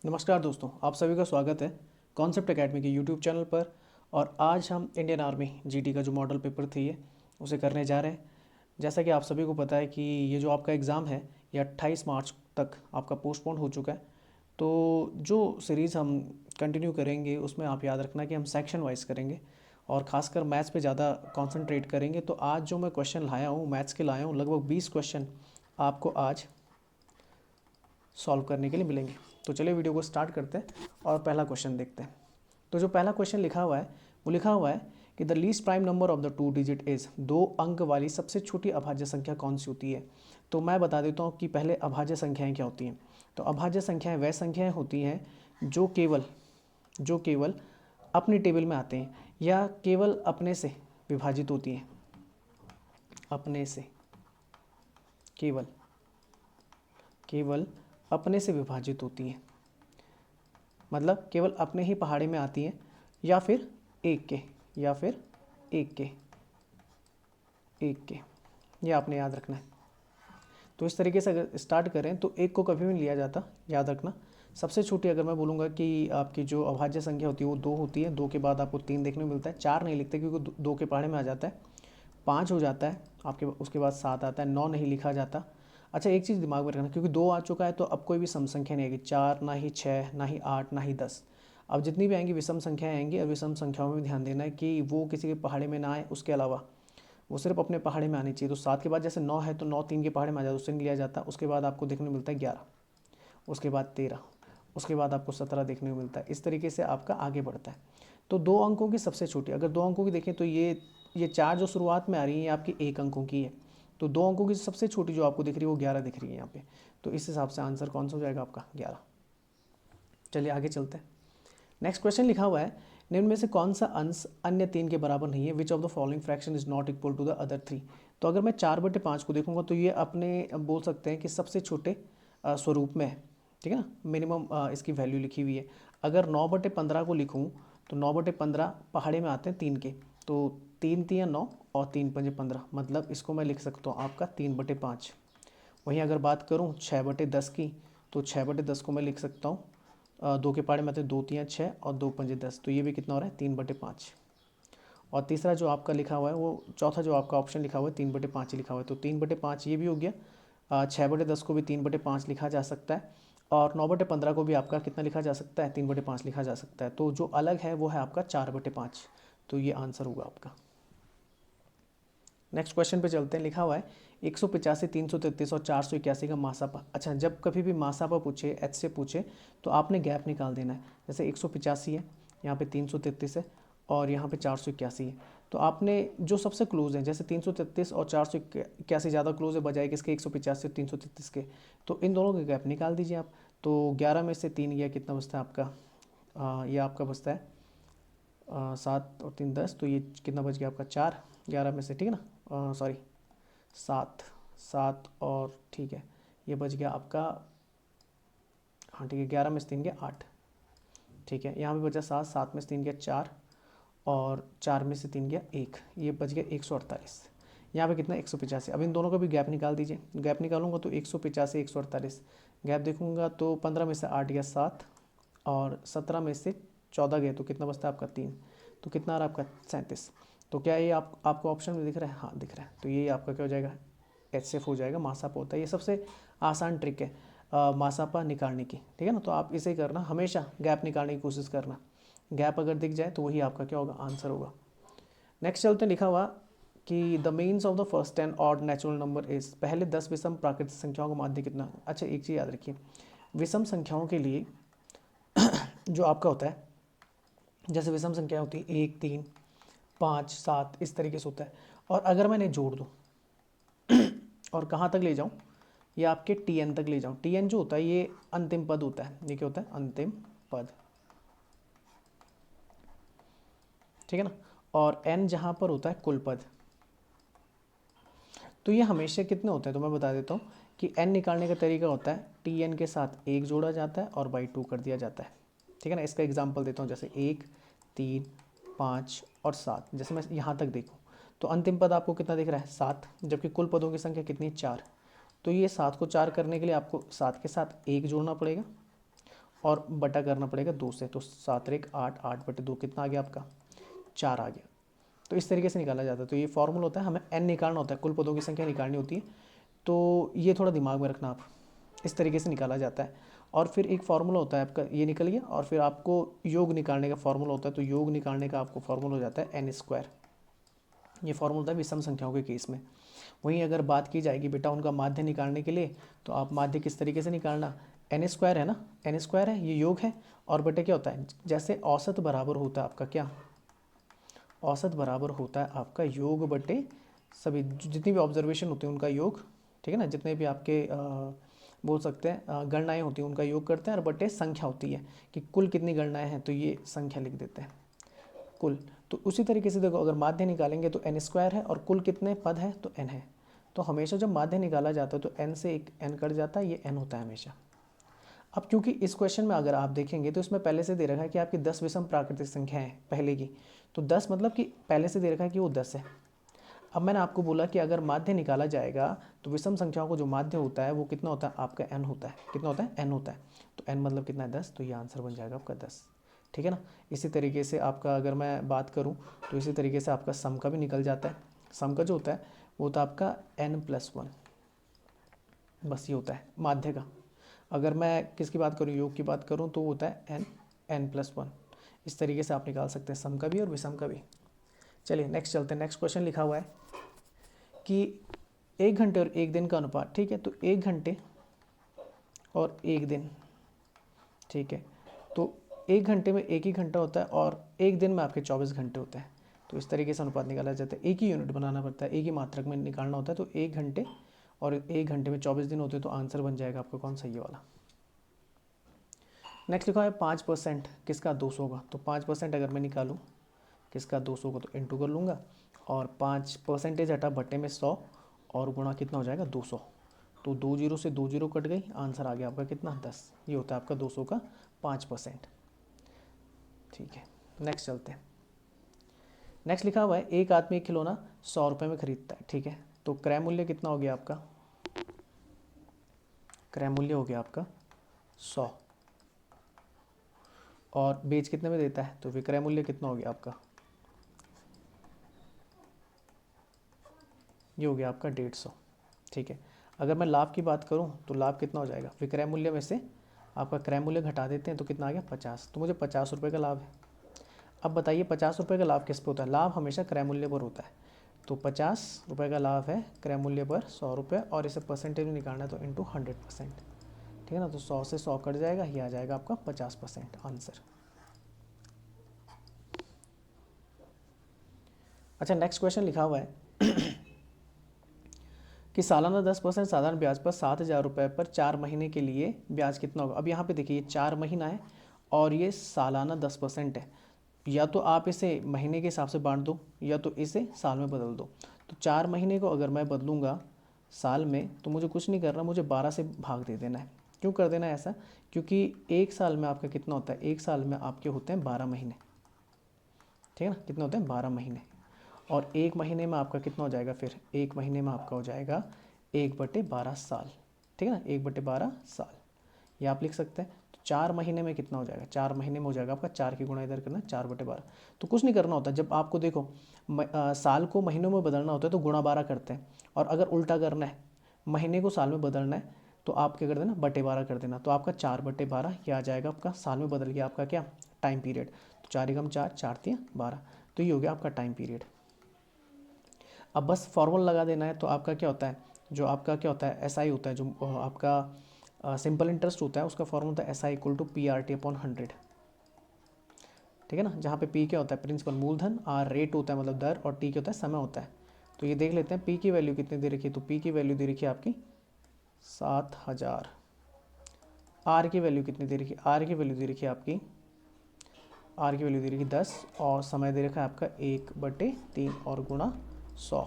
नमस्कार दोस्तों, आप सभी का स्वागत है कॉन्सेप्ट एकेडमी के यूट्यूब चैनल पर। और आज हम इंडियन आर्मी जीडी का जो मॉडल पेपर थी है उसे करने जा रहे हैं। जैसा कि आप सभी को पता है कि ये जो आपका एग्ज़ाम है ये 28 मार्च तक आपका पोस्टपोन हो चुका है। तो जो सीरीज़ हम कंटिन्यू करेंगे उसमें आप याद रखना कि हम सेक्शन वाइज करेंगे और ख़ासकर मैथ्स पे ज़्यादा कंसंट्रेट करेंगे। तो आज जो मैं क्वेश्चन लाया हूँ मैथ्स के लाया हूँ, लगभग 20 क्वेश्चन आपको आज सॉल्व करने के लिए मिलेंगे। तो चलिए वीडियो को स्टार्ट करते हैं और पहला क्वेश्चन देखते हैं। तो जो पहला क्वेश्चन लिखा हुआ है वो लिखा हुआ है कि the least prime number of the two digit is, 2 अंक वाली सबसे छोटी अभाज्य संख्या कौन सी होती है। तो मैं बता देता हूँ कि पहले अभाज्य संख्याएं क्या होती हैं। तो अभाज्य संख्याएं वह संख्याएं होती हैं जो केवल अपनी टेबल में आते हैं या केवल अपने से विभाजित होती हैं। अपने से केवल अपने से विभाजित होती हैं, मतलब केवल अपने ही पहाड़े में आती हैं या फिर एक के ये आपने याद रखना है। तो इस तरीके से अगर स्टार्ट करें तो एक को कभी भी नहीं लिया जाता, याद रखना। सबसे छोटी अगर मैं बोलूँगा कि आपकी जो अभाज्य संख्या होती है वो 2 होती है। 2 के बाद आपको 3 देखने को मिलता है। 4 नहीं लिखते क्योंकि 2 के पहाड़े में आ जाता है। 5 हो जाता है आपके, उसके बाद 7 आता है। 9 नहीं लिखा जाता। अच्छा, एक चीज़ दिमाग में रखना, क्योंकि 2 आ चुका है तो अब कोई भी सम संख्या नहीं आएगी। 4, ना ही 6, ना ही 8, ना ही 10। अब जितनी भी आएंगी विषम संख्याएं आएंगी। और विषम संख्याओं में भी ध्यान देना है कि वो किसी के पहाड़े में ना आए, उसके अलावा वो सिर्फ अपने पहाड़े में आनी चाहिए। तो 7 के बाद जैसे 9 है तो 9 3 के पहाड़े में आ जाता है, उससे नहीं लिया जाता। उसके बाद आपको देखने को मिलता है 11, उसके बाद 13, उसके बाद आपको 17 देखने को मिलता है। इस तरीके से आपका आगे बढ़ता है। तो 2 अंकों की सबसे छोटी, अगर 2 अंकों की देखें तो ये 4 जो शुरुआत में आ रही है ये आपकी 1 अंकों की है। तो 2 अंकों की सबसे छोटी जो आपको दिख रही है वो 11 दिख रही है यहाँ पे। तो इस हिसाब से आंसर कौन सा हो जाएगा आपका 11। चलिए आगे चलते हैं। नेक्स्ट क्वेश्चन लिखा हुआ है, निम्न में से कौन सा अंश अन्य 3 के बराबर नहीं है। Which of the following fraction is not equal to the other 3। तो अगर मैं 4/5 को देखूंगा तो ये अपने बोल सकते हैं कि सबसे छोटे स्वरूप में है। ठीक है ना, मिनिमम इसकी वैल्यू लिखी हुई है। अगर 9/15 को लिखूँ तो 9/15 पहाड़े में आते हैं 3 के। तो 3 3 9 और 3 5 15, मतलब इसको मैं लिख सकता हूँ आपका 3/5। वहीं अगर बात करूँ 6/10 की तो 6/10 को मैं लिख सकता हूँ 2 के पहाड़े में आते हैं 2 3 6 और 2 5 10। तो ये भी कितना हो रहा है 3/5। और तीसरा जो आपका लिखा हुआ है वो, चौथा जो आपका ऑप्शन लिखा हुआ है 3/5 ही लिखा हुआ है। तो 3/5 ये भी हो गया। 6/10 को भी 3/5 लिखा जा सकता है। और 9/15 को भी आपका कितना लिखा जा सकता है 3/5 लिखा जा सकता है। तो जो अलग है वो है आपका 4/5। तो ये आंसर होगा आपका। नेक्स्ट क्वेश्चन पे चलते हैं। लिखा हुआ है 185, 333 और 481 का मासापा। अच्छा, जब कभी भी मासापा पूछे, एच से पूछे, तो आपने गैप निकाल देना है। जैसे 185 है, यहाँ पे 333 है और यहाँ पे 481 है। तो आपने जो सबसे क्लोज है, जैसे 333 और 481 ज़्यादा क्लोज है बजाय किसके 185 और 333 के, तो इन दोनों के गैप निकाल दीजिए आप। तो 11 में से 3 गया, कितना बचता है आपका, ये आपका बचता है 7 और 3 10। तो ये कितना बच गया आपका 4 11 में से, ठीक है ना, सॉरी 7 7 और ठीक है ये बच गया आपका, हाँ ठीक है, 11 में से 3 गया 8। ठीक है, यहाँ पे बचा 7, 7 में से 3 गया 4 और 4 में से 3 गया 1, ये बच गया 148। यहाँ पे कितना 185। अब इन दोनों का भी गैप निकाल दीजिए। गैप निकालूंगा तो 185 148, गैप देखूंगा तो 15 में से 8 गया 7 और 17 में से 14 गए तो कितना बचता है आपका 3। तो कितना आ रहा है आपका 37। तो क्या ये आपको ऑप्शन में दिख रहा है, हाँ दिख रहा है। तो ये आपका क्या हो जाएगा, एचसीएफ हो जाएगा। मासापा होता है, ये सबसे आसान ट्रिक है मासापा निकालने की। ठीक है ना, तो आप इसे करना, हमेशा गैप निकालने की कोशिश करना। गैप अगर दिख जाए तो वही आपका क्या होगा, आंसर होगा। नेक्स्ट चलते, लिखा हुआ कि the means of the first 10 odd natural number is, पहले 10 विषम प्राकृतिक संख्याओं का माध्य कितना। अच्छा, एक चीज़ याद रखिए, विषम संख्याओं के लिए जो आपका होता है, जैसे विषम संख्या होती है 1 3 5 7, इस तरीके से होता है। और अगर मैंने जोड़ दूँ और कहाँ तक ले जाऊँ, ये आपके tn तक ले जाऊँ। tn जो होता है ये अंतिम पद होता है। ये क्या होता है, अंतिम पद, ठीक है ना। और n जहाँ पर होता है कुल पद। तो ये हमेशा कितने होते हैं, तो मैं बता देता हूँ कि n निकालने का तरीका होता है tn के साथ 1 जोड़ा जाता है और बाई 2 कर दिया जाता है। ठीक है ना, इसका एग्जाम्पल देता हूँ, जैसे 1 3 5 और 7। जैसे मैं यहाँ तक देखूँ तो अंतिम पद आपको कितना दिख रहा है 7, जबकि कुल पदों की संख्या कितनी है 4। तो ये 7 को 4 करने के लिए आपको 7 के साथ 1 जोड़ना पड़ेगा और बटा करना पड़ेगा 2 से, तो 7 एक 8, 8/2 कितना आ गया आपका 4 आ गया। तो इस तरीके से निकाला जाता है। तो ये फॉर्मूला होता है, हमें n निकालना होता है, कुल पदों की संख्या निकालनी होती है। तो ये थोड़ा दिमाग में रखना आप, इस तरीके से निकाला जाता है। और फिर एक फार्मूला होता है आपका, ये निकल गया, और फिर आपको योग निकालने का फार्मूला होता है। तो योग निकालने का आपको फार्मूला हो जाता है n²। ये फार्मूला होता है विषम संख्याओं के केस में। वहीं अगर बात की जाएगी बेटा उनका माध्य निकालने के लिए, तो आप माध्य किस तरीके से निकालना, n² है ना, n² है, ये योग है। और बेटे क्या होता है, जैसे औसत बराबर होता है आपका क्या, औसत बराबर होता है आपका योग बटे सभी जितनी भी ऑब्जर्वेशन होती हैं उनका योग, ठीक है ना, जितने भी आपके बोल सकते हैं गणनाएं होती हैं उनका योग करते हैं, और बटे संख्या होती है कि कुल कितनी गणनाएं हैं, तो ये संख्या लिख देते हैं कुल। तो उसी तरीके से देखो, अगर माध्य निकालेंगे तो n² है, और कुल कितने पद है तो n है। तो हमेशा जब माध्य निकाला जाता है तो n से एक n कट जाता है, ये n होता है हमेशा। अब क्योंकि इस क्वेश्चन में अगर आप देखेंगे तो इसमें पहले से दे रखा है कि आपकी 10 विषम प्राकृतिक संख्या है पहले की, तो 10 मतलब कि पहले से दे रखा है कि वो 10 है। अब मैंने आपको बोला कि अगर माध्य निकाला जाएगा तो विषम संख्याओं को जो माध्य होता है वो कितना होता है आपका n होता है, कितना होता है n होता है। तो n मतलब कितना है 10, तो ये आंसर बन जाएगा आपका 10, ठीक है ना। इसी तरीके से आपका अगर मैं बात करूँ तो इसी तरीके से आपका सम का भी निकल जाता है। सम का जो होता है वो होता है आपका n+1, बस ये होता है माध्य का। अगर मैं किसकी बात करूँ, योग की बात करूँ, तो होता है n+1। इस तरीके से आप निकाल सकते हैं सम का भी और विषम का भी। चलिए नेक्स्ट चलते हैं। नेक्स्ट क्वेश्चन लिखा हुआ है कि 1 घंटे और 1 दिन का अनुपात, ठीक है। तो 1 घंटे और 1 दिन, ठीक है। तो 1 घंटे में 1 ही घंटा होता है और 1 दिन में आपके 24 घंटे होते हैं। तो इस तरीके से अनुपात निकाला जाता है, एक ही यूनिट बनाना पड़ता है, एक ही मात्रक में निकालना होता है। तो 1 घंटे और 1 घंटे में 24 दिन होते हैं, तो आंसर बन जाएगा आपका कौन सा, ये वाला। नेक्स्ट लिखा है 5% किसका 200 का। तो 5% अगर मैं निकालूँ किसका 200 का, तो इंटू कर लूँगा, और 5% हटा बटे में 100, और गुणा कितना हो जाएगा 200। तो 2 जीरो से 2 जीरो कट गई, आंसर आ गया आपका कितना 10। ये होता है आपका 200 का 5%, ठीक है। नेक्स्ट चलते हैं। नेक्स्ट लिखा हुआ है एक आदमी एक खिलौना 100 रुपये में खरीदता है, ठीक है। तो क्रय मूल्य कितना हो गया आपका, क्रय मूल्य हो गया आपका 100, और बेच कितने में देता है, तो विक्रय मूल्य कितना हो गया आपका, ये हो गया आपका 150, ठीक है। अगर मैं लाभ की बात करूं तो लाभ कितना हो जाएगा, विक्रय मूल्य में से आपका क्रय मूल्य घटा देते हैं तो कितना आ गया 50। तो मुझे 50 रुपये का लाभ है। अब बताइए 50 रुपये का लाभ किस पे होता है, लाभ हमेशा क्रय मूल्य पर होता है। तो 50 रुपये का लाभ है क्रय मूल्य पर 100 रुपये, और इसे परसेंटेज में निकालना है तो इंटू 100%, ठीक है ना। तो 100 से 100 कट जाएगा, ये आ जाएगा आपका 50% आंसर। अच्छा नेक्स्ट क्वेश्चन लिखा हुआ है कि सालाना 10% साधारण ब्याज पर 7,000 रुपये पर 4 महीने के लिए ब्याज कितना होगा। अब यहाँ पे देखिए ये 4 महीना है और ये सालाना 10% है। या तो आप इसे महीने के हिसाब से बांट दो, या तो इसे साल में बदल दो। तो 4 महीने को अगर मैं बदलूँगा साल में, तो मुझे कुछ नहीं करना, मुझे 12 से भाग दे देना है। क्यों कर देना है ऐसा, क्योंकि एक साल में आपका कितना होता है, एक साल में आपके होते हैं 12 महीने, ठीक है ना। कितने होते हैं 12 महीने, और एक महीने में आपका कितना हो जाएगा, फिर एक महीने में आपका हो जाएगा 1/12 साल, ठीक है ना, 1/12 साल, ये आप लिख सकते हैं। तो 4 महीने में कितना हो जाएगा, 4 महीने में हो जाएगा आपका 4 की गुणा इधर करना 4/12। तो कुछ नहीं करना होता, जब आपको देखो साल को महीनों में बदलना होता है तो गुणा 12 करते हैं, और अगर उल्टा करना है महीने को साल में बदलना है तो आप क्या कर देना, बटे 12 कर देना। तो आपका 4/12 ये आ जाएगा आपका, साल में बदल गया आपका क्या टाइम पीरियड। तो 4 एकम 4, 4 तिया 12, तो ये हो गया आपका टाइम पीरियड। अब बस फॉर्मूला लगा देना है। तो आपका क्या होता है, जो आपका क्या होता है SI होता है, जो आपका सिंपल इंटरेस्ट होता है, उसका फॉर्मूला होता है SI = PRT/100, ठीक है ना। जहाँ पे P क्या होता है प्रिंसिपल मूलधन, R रेट होता है मतलब दर, और T क्या होता है समय होता है। तो ये देख लेते हैं P की वैल्यू कितनी दे रखी है। तो P की वैल्यू दे रखी है आपकी 7,000। R की वैल्यू कितनी दे रखी है, R की वैल्यू दे रखी है आपकी, R की वैल्यू दे रखी है 10, और समय दे रखा है आपका 1/3 और गुणा 100।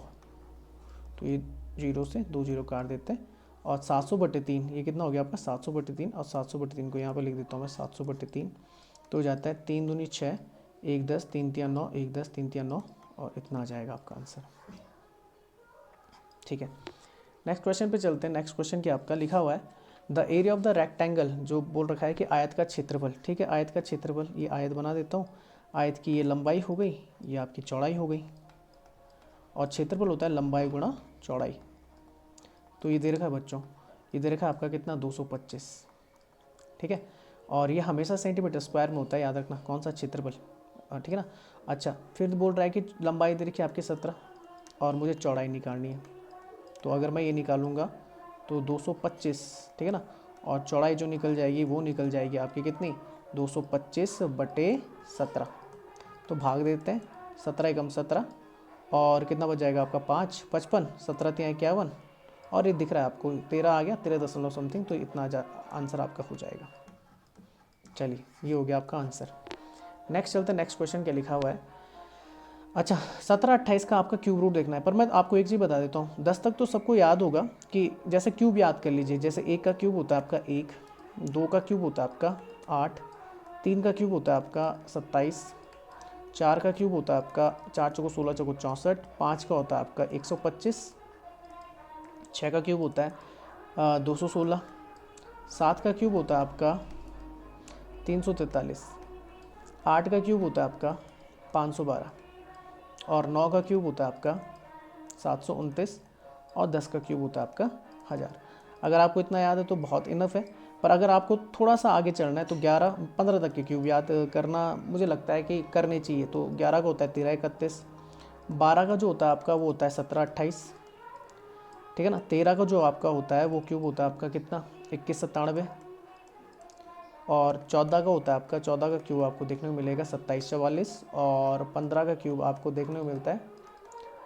तो ये 0 से 2 जीरो काट देते हैं, और 700/3 ये कितना हो गया आपका 700/3, और 700/3 को यहाँ पर लिख देता हूँ मैं 700/3। तो हो जाता है 3 दूनी 6, 1 10, 3 तिया 9, 1 10, 3 तिया 9, और इतना आ जाएगा आपका आंसर, ठीक है। नेक्स्ट क्वेश्चन पे चलते हैं। नेक्स्ट क्वेश्चन क्या आपका लिखा हुआ है the area of the rectangle, जो बोल रखा है कि आयत का क्षेत्रफल, ठीक है, आयत का क्षेत्रफल, ये आयत बना देता हूँ, आयत की ये लंबाई हो गई, ये आपकी चौड़ाई हो गई, और क्षेत्रफल होता है लंबाई गुणा चौड़ाई। तो ये दे रखा है बच्चों, ये दे रखा है आपका कितना 225, ठीक है, और ये हमेशा सेंटीमीटर स्क्वायर में होता है, याद रखना, कौन सा क्षेत्रफल, ठीक है ना। अच्छा, फिर बोल रहा है कि लंबाई दे रखी है आपकी 17 और मुझे चौड़ाई निकालनी है। तो अगर मैं ये निकालूंगा तो 225, ठीक है ना, और चौड़ाई जो निकल जाएगी वो निकल जाएगी आपकी कितनी 225/17। तो भाग देते हैं, 17 एकम 17, और कितना बच जाएगा आपका 5, 55, 17 तिया 51, और ये दिख रहा है आपको 13 आ गया, 13 दशमलव समथिंग, तो इतना आंसर आपका हो जाएगा। चलिए, ये हो गया आपका आंसर। नेक्स्ट चलते हैं, नेक्स्ट क्वेश्चन क्या लिखा हुआ है। अच्छा, 17-28 का आपका क्यूब रूट देखना है, पर मैं आपको एक चीज़ बता देता हूँ, 10 तक तो सबको याद होगा कि जैसे क्यूब याद कर लीजिए, जैसे 1 का क्यूब होता है आपका 1, 2 का क्यूब होता है आपका 8, 3 का क्यूब होता है आपका 27, 4 का क्यूब होता है आपका 4 चौको 16 चौको 64, 5 का होता है आपका 125, 6 का क्यूब होता है 216, 7 का क्यूब होता है आपका 343, 8 का क्यूब होता है आपका 512, और 9 का क्यूब होता है आपका 729, और 10 का क्यूब होता है आपका 1000। अगर आपको इतना याद है तो बहुत इनफ है, पर अगर आपको थोड़ा सा आगे चलना है तो 11-15 तक के क्यूब याद करना मुझे लगता है कि करने चाहिए। तो 11 का होता है 1331, 12 का जो होता है आपका वो होता है 1728, ठीक है ना, 13 का जो आपका होता है वो क्यूब होता है आपका कितना 2197, और 14 का होता है आपका, 14 का क्यूब आपको देखने को मिलेगा 2744, और 15 का क्यूब आपको देखने को मिलता है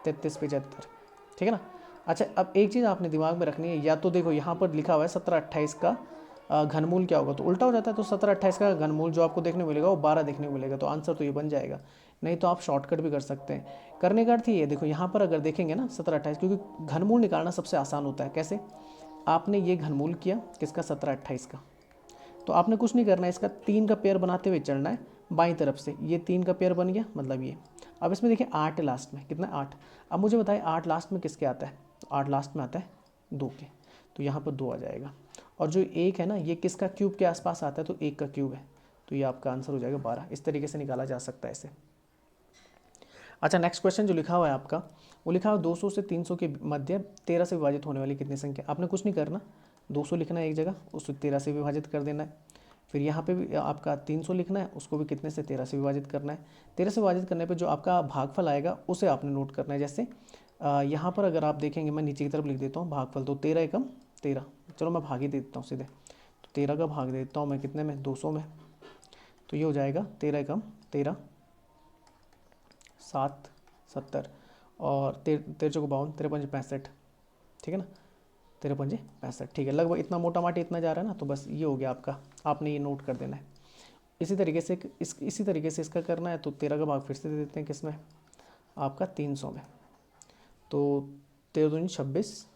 3375, ठीक है ना। अच्छा, अब एक चीज़ आपने दिमाग में रखनी है, या तो देखो यहाँ पर लिखा हुआ है 17-28 का घनमूल क्या होगा, तो उल्टा हो जाता है, तो 17-28 का घनमूल जो आपको देखने को मिलेगा वो 12 देखने को मिलेगा, तो आंसर तो ये बन जाएगा। नहीं तो आप शॉर्टकट भी कर सकते हैं। करने का अर्थ ये देखो, यहाँ पर अगर देखेंगे ना 17-28, क्योंकि घनमूल निकालना सबसे आसान होता है। कैसे, आपने ये घनमूल किया किसका 17-28 का, तो आपने कुछ नहीं करना है, इसका 3 का पेयर बनाते हुए चलना है बाईं तरफ से, ये 3 का पेयर बन गया, मतलब ये। अब इसमें देखिए 8 लास्ट में, कितना 8, अब मुझे बताएं 8 लास्ट में किसके आता है, तो 8 लास्ट में आता है 2 के, तो यहाँ पर 2 आ जाएगा, और जो 1 है ना ये किसका क्यूब के आसपास आता है, तो 1 का क्यूब है, तो ये आपका आंसर हो जाएगा 12। इस तरीके से निकाला जा सकता है इसे। अच्छा, नेक्स्ट क्वेश्चन जो लिखा हुआ है आपका, वो लिखा हुआ 200 से 300 के मध्य 13 से विभाजित होने वाली कितनी संख्या। आपने कुछ नहीं करना, 200 लिखना है एक जगह, उसको 13 से विभाजित कर देना है, फिर यहाँ पे भी आपका 300 लिखना है, उसको भी कितने से 13 से विभाजित करना है। 13 से विभाजित करने पे जो आपका भागफल आएगा उसे आपने नोट करना है। जैसे यहाँ पर अगर आप देखेंगे, मैं नीचे की तरफ लिख देता हूँ भागफल, तो 13 एकम 13, चलो मैं भाग ही दे देता हूँ सीधे, तो 13 का भाग देता हूँ मैं कितने में, 200 में, तो ये हो जाएगा 13 एकम 13, 7 70, और 13 चौको 52, 13 पंजे 65, ठीक है ना, 13 पंजे 65, ठीक है, लगभग इतना मोटा माटी इतना जा रहा है ना, तो बस ये हो गया आपका, आपने ये नोट कर देना है। इसी तरीके से इसी तरीके से इसका करना है, तो 13 का भाग फिर से दे देते हैं किस में, आपका 300 में, तो 13 दूनी 26,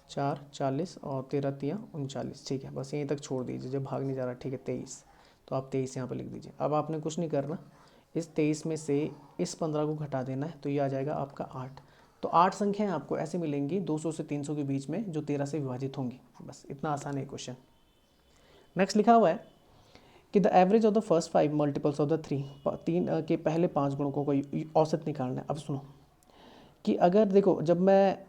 4 40, और 13 तिया 39, ठीक है, बस यहीं तक छोड़ दीजिए, जब भाग नहीं जा रहा, ठीक है 23, तो आप 23 यहाँ पर लिख दीजिए। अब आपने कुछ नहीं करना, इस 23 में से इस 15 को घटा देना है, तो ये आ जाएगा आपका 8। तो 8 संख्याएं आपको ऐसे मिलेंगी 200 से 300 के बीच में जो 13 से विभाजित होंगी। बस इतना आसान है क्वेश्चन। नेक्स्ट लिखा हुआ है कि the average of the first 5 multiples of the 3 के पहले 5 गुणकों का औसत निकालना है। अब सुनो कि अगर देखो, जब मैं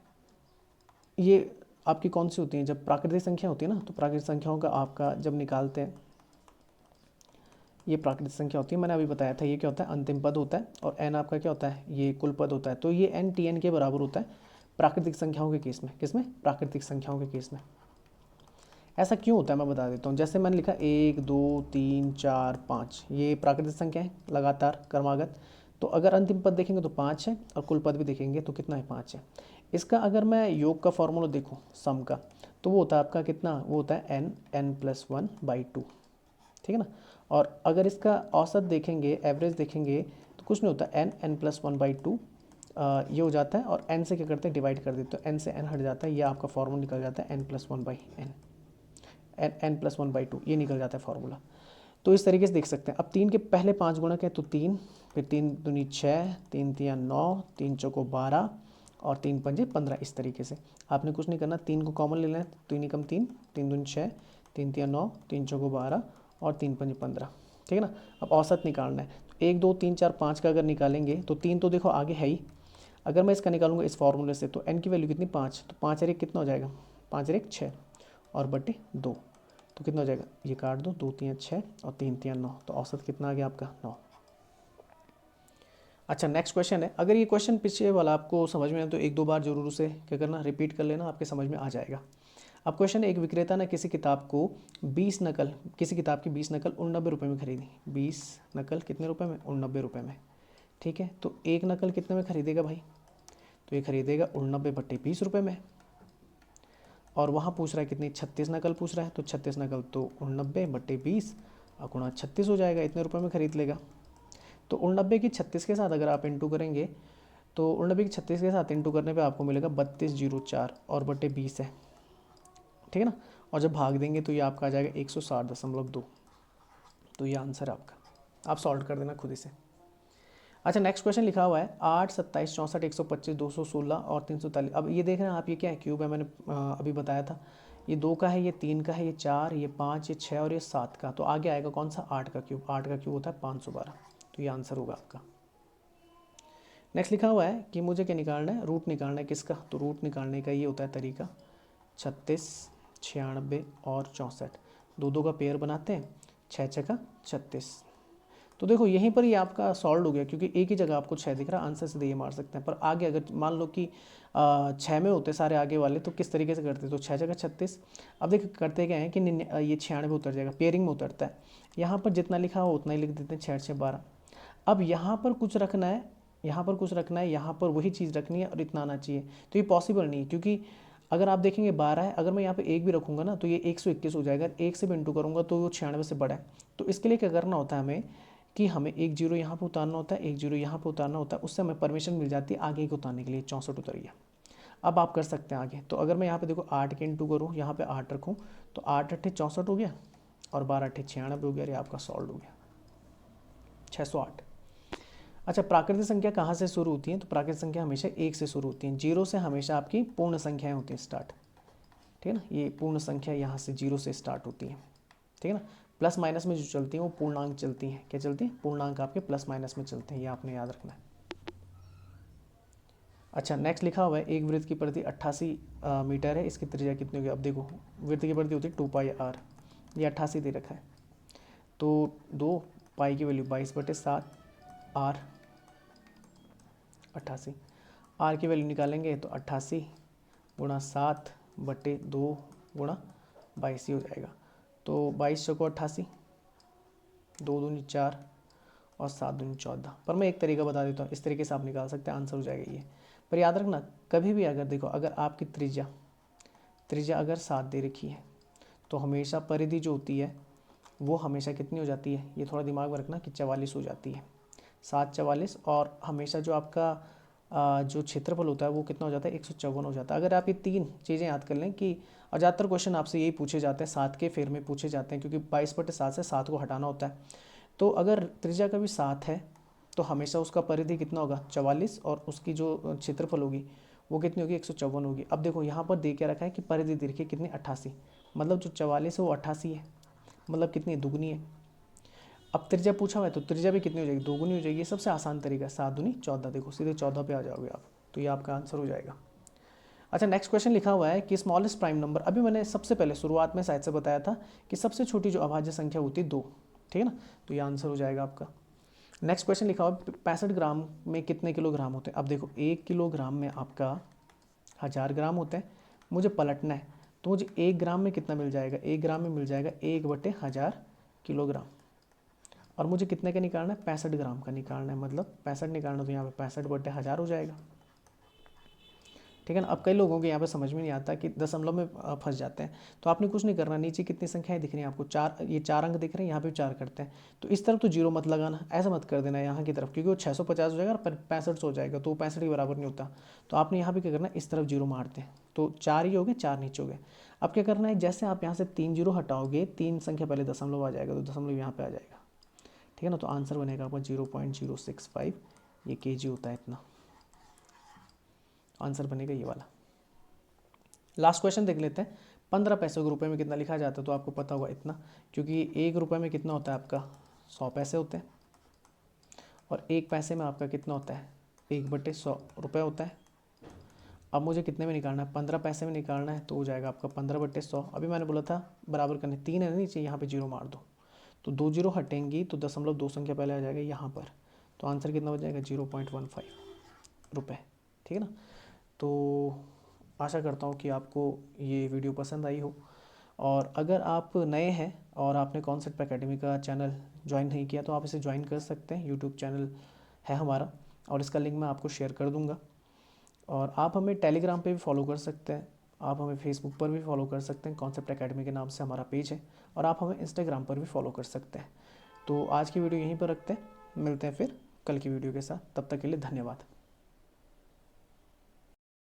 ये आपकी कौन सी होती हैं, जब प्राकृतिक संख्या होती है ना, तो प्राकृतिक संख्याओं का आपका जब निकालते हैं, ये प्राकृतिक संख्या होती है, मैंने अभी बताया था, ये क्या होता है, अंतिम पद होता है, और n आपका क्या होता है, ये कुल पद होता है, तो ये n Tn के बराबर होता है प्राकृतिक संख्याओं के केस में। किसमें, प्राकृतिक संख्याओं के केस में। ऐसा क्यों होता है मैं बता देता हूँ। जैसे मैंने लिखा 1 2 3 4 5, ये प्राकृतिक संख्या है लगातार क्रमागत, तो अगर अंतिम पद देखेंगे तो 5 है, और कुल पद भी देखेंगे तो कितना है, 5 है। इसका अगर मैं योग का फॉर्मूला देखूँ सम का, तो वो होता है आपका कितना, वो होता है n+1/2, ठीक है ना। और अगर इसका औसत देखेंगे, एवरेज देखेंगे, तो कुछ नहीं होता, n+1/2 ये हो जाता है, और n से क्या करते हैं, डिवाइड कर देते हैं, तो n से n हट जाता है, ये आपका फॉर्मूला निकल जाता है n+1/n, n+1/2 ये निकल जाता है फॉर्मूला। तो इस तरीके से देख सकते हैं। अब 3 के पहले 5 गुणक है, तो 3, फिर 3 दूनी 6, 3 तिया 9, 3 चौको 12, और 3 पंजे 15 इस तरीके से। आपने कुछ नहीं करना, 3 को कॉमन ले लेना, 3 एकम 3, 3 दूनी 6, 3 तिया 9, 3 चौको 12 और 3 पंजे 15, ठीक है ना। अब औसत निकालना है, 1 2 3 4 5 का अगर निकालेंगे तो 3 तो देखो आगे है ही, अगर मैं इसका निकालूंगा इस फॉर्मूले से तो n की वैल्यू कितनी 5, तो 5 और 1 कितना हो जाएगा, 5 और 1 6 और बटे 2, तो कितना हो जाएगा, ये काट दो, 2 तिया 6 और 3 तिया 9, तो औसत कितना आ गया आपका 9। अच्छा नेक्स्ट क्वेश्चन है, अगर ये क्वेश्चन पीछे वाला आपको समझ में आए तो एक दो बार जरूर उसे क्या करना, रिपीट कर लेना, आपके समझ में आ जाएगा। अब क्वेश्चन है, एक विक्रेता ने किसी किताब को 20 नकल, किसी किताब की 20 नकल 89 रुपये में खरीदी। 20 नकल कितने रुपए में, 89 रुपये में, ठीक है। तो एक नकल कितने में खरीदेगा भाई, तो ये खरीदेगा 89 बट्टे 20 रुपये में, और वहाँ पूछ रहा है कितनी, 36 नकल पूछ रहा है, तो 36 नकल तो 89 बट्टे 20 और गुणा 36 हो जाएगा, इतने रुपये में खरीद लेगा। तो 89 की 36 के साथ अगर आप इंटू करेंगे तो 89 की 36 के साथ इंटू करने पे आपको मिलेगा 3204 और बटे 20 है, ठीक है ना। और जब भाग देंगे तो ये आपका आ जाएगा 160.2, तो ये आंसर है आपका, आप सॉल्व कर देना खुद ही से। अच्छा नेक्स्ट क्वेश्चन लिखा हुआ है 8 27 64 125 216 और 343। अब ये देख रहे हैं आप, ये क्या है, क्यूब है, मैंने अभी बताया था, ये 2 का है, ये 3 का है, ये 4, ये 5, ये 6 और ये 7 का, तो आगे आएगा कौन सा, 8 का क्यूब। 8 का क्यूब होता है 512, तो ये आंसर होगा आपका। नेक्स्ट लिखा हुआ है कि मुझे क्या निकालना है, रूट निकालना है किसका, तो रूट निकालने का ये होता है तरीका 36 96 और 64, दो दो का पेयर बनाते हैं, 6 6 का 36। तो देखो यहीं पर ही आपका सॉल्व हो गया, क्योंकि एक ही जगह आपको 6 दिख रहा है, आंसर से ये मार सकते हैं। पर आगे अगर मान लो कि 6 में होते सारे आगे वाले तो किस तरीके से करते, तो 6 जगह 36। अब देखो करते क्या है कि ये 96 उतर जाएगा, पेयरिंग में उतरता है, यहाँ पर जितना लिखा हो उतना ही लिख देते हैं, 6 6 12। अब यहाँ पर कुछ रखना है, यहाँ पर कुछ रखना है, यहाँ पर वही चीज़ रखनी है और इतना आना चाहिए, तो ये पॉसिबल नहीं है, क्योंकि अगर आप देखेंगे 12 है, अगर मैं यहाँ पे 1 भी रखूँगा ना तो ये 121 हो जाएगा, 1 से भी इंटू करूँगा तो वो 96 से बड़ा है। तो इसके लिए क्या करना होता है हमें, कि हमें 1 जीरो यहाँ पर उतारना होता है, 1 जीरो यहाँ पर उतारना होता है, उससे हमें परमिशन मिल जाती है आगे को उतारने के लिए। 64 उतर गया, अब आप कर सकते हैं आगे। तो अगर मैं यहाँ पे देखो 8 के इंटू करूँ, यहाँ पे 8 रखूँ, तो 8 अट्ठे 64 हो गया और 12 अट्ठे 96 हो गया, ये आपका सॉल्व हो गया 608। अच्छा प्राकृतिक संख्या कहाँ से शुरू होती है, तो प्राकृतिक संख्या हमेशा 1 से शुरू होती है, 0 से हमेशा आपकी पूर्ण संख्याएं होती हैं स्टार्ट, ठीक है ना। ये पूर्ण संख्या यहाँ से 0 से स्टार्ट होती है, ठीक है ना। प्लस माइनस में जो चलती हैं वो पूर्णांक चलती हैं, क्या चलती हैं, पूर्णांक आपके प्लस माइनस में चलते हैं, ये आपने याद रखना है। अच्छा नेक्स्ट लिखा हुआ है, एक वृत्त की परिधि 88 मीटर है, इसकी त्रिज्या कितनी होगी। अब देखो वृत्त की परिधि होती है 2 पाई r, ये 88 दे रखा है, तो 2 पाई की वैल्यू 22/7 r 88, r की वैल्यू निकालेंगे तो 88 गुणा 7/2 गुणा 22 ही हो जाएगा, तो 22 चौको 88, 2 दूनी 4 और 7 दूनी 14। पर मैं एक तरीका बता देता हूँ, इस तरीके से आप निकाल सकते हैं, आंसर हो जाएगा ये। पर याद रखना कभी भी अगर देखो, अगर आपकी त्रिज्या अगर 7 दे रखी है तो हमेशा परिधि जो होती है वो हमेशा कितनी हो जाती है, ये थोड़ा दिमाग में रखना कि 44 हो जाती है, 7 44, और हमेशा जो आपका जो क्षेत्रफल होता है वो कितना हो जाता है, 154 हो जाता है। अगर आप ये 3 चीज़ें याद कर लें कि, और ज़्यादातर क्वेश्चन आपसे यही पूछे जाते हैं, 7 के फेर में पूछे जाते हैं, क्योंकि 22/7 से 7 को हटाना होता है। तो अगर त्रिज्या का भी 7 है तो हमेशा उसका परिधि कितना होगा 44, और उसकी जो क्षेत्रफल होगी वो कितनी होगी 154 होगी। अब देखो यहाँ पर दे क्या रखा है कि परिधि दे रखी है कितनी 88, मतलब जो 44 है वो 88 है, मतलब कितनी दुगनी है। अब त्रिज्या पूछा हुआ है तो त्रिज्या भी कितनी हो जाएगी, दोगुनी हो जाएगी। ये सबसे आसान तरीका, 7 दूनी 14, देखो सीधे 14 पे आ जाओगे आप, तो ये आपका आंसर हो जाएगा। अच्छा नेक्स्ट क्वेश्चन लिखा हुआ है कि स्मॉलेस्ट प्राइम नंबर, अभी मैंने सबसे पहले शुरुआत में शायद से बताया था कि सबसे छोटी जो अभाज्य संख्या होती है 2, ठीक है ना, तो ये आंसर हो जाएगा आपका। नेक्स्ट क्वेश्चन लिखा हुआ है 65 ग्राम में कितने किलोग्राम होते हैं। अब देखो 1 किलोग्राम में आपका 1000 ग्राम होते हैं, मुझे पलटना है तो मुझे 1 ग्राम में कितना मिल जाएगा, 1 ग्राम में मिल जाएगा 1/1000 किलोग्राम, और मुझे कितने का निकालना है, 65 ग्राम का निकालना है, मतलब 65 निकालना, तो यहाँ पे 65/1000 हो जाएगा, ठीक है ना। अब कई लोगों के यहाँ पे समझ में नहीं आता कि दशमलव में फंस जाते हैं, तो आपने कुछ नहीं करना, नीचे कितनी संख्याएं दिख रही हैं आपको, 4, ये 4 अंक दिख रहे हैं, यहाँ पे 4 करते हैं, तो इस तरफ तो 0 मत लगाना, ऐसा मत कर देना यहाँ की तरफ, क्योंकि वो 650 हो जाएगा और 65 हो जाएगा, तो वो 65 के बराबर नहीं होता। तो आपने यहाँ पे क्या करना है, इस तरफ 0 मारते हैं, तो 4 ही हो गए, 4 नीचे हो गए। अब क्या करना है, जैसे आप यहाँ से 3 जीरो हटाओगे, 3 संख्या पहले दशमलव आ जाएगा, तो दशमलव यहाँ पे आ जाएगा, ठीक है ना। तो आंसर बनेगा आपका 0.065, ये kg होता है इतना। आंसर बनेगा ये वाला। लास्ट क्वेश्चन देख लेते हैं। 15 पैसे को रुपए में कितना लिखा जाता है, तो आपको पता होगा इतना, क्योंकि 1 रुपये में कितना होता है आपका 100 पैसे होते हैं, और 1 पैसे में आपका कितना होता है 1/100 रुपये होता है। अब मुझे कितने में निकालना है, 15 पैसे में निकालना है, तो हो जाएगा आपका 15/100। अभी मैंने बोला था बराबर करने 3 है ना नीचे, यहाँ पे 0 मार दो, तो 2 जीरो हटेंगी तो 0.2 संख्या पहले आ जाएगा यहाँ पर, तो आंसर कितना हो जाएगा 0.15 रुपये। ठीक है ना। तो आशा करता हूँ कि आपको ये वीडियो पसंद आई हो, और अगर आप नए हैं और आपने कॉन्सेप्ट एकेडमी का चैनल ज्वाइन नहीं किया तो आप इसे ज्वाइन कर सकते हैं। यूट्यूब चैनल है हमारा, और इसका लिंक मैं आपको शेयर कर दूंगा। और आप हमें टेलीग्राम पे भी फॉलो कर सकते हैं, आप हमें फेसबुक पर भी फॉलो कर सकते हैं, कॉन्सेप्ट एकेडमी के नाम से हमारा पेज है, और आप हमें इंस्टाग्राम पर भी फॉलो कर सकते हैं। तो आज की वीडियो यहीं पर रखते हैं, मिलते हैं फिर कल की वीडियो के साथ, तब तक के लिए धन्यवाद।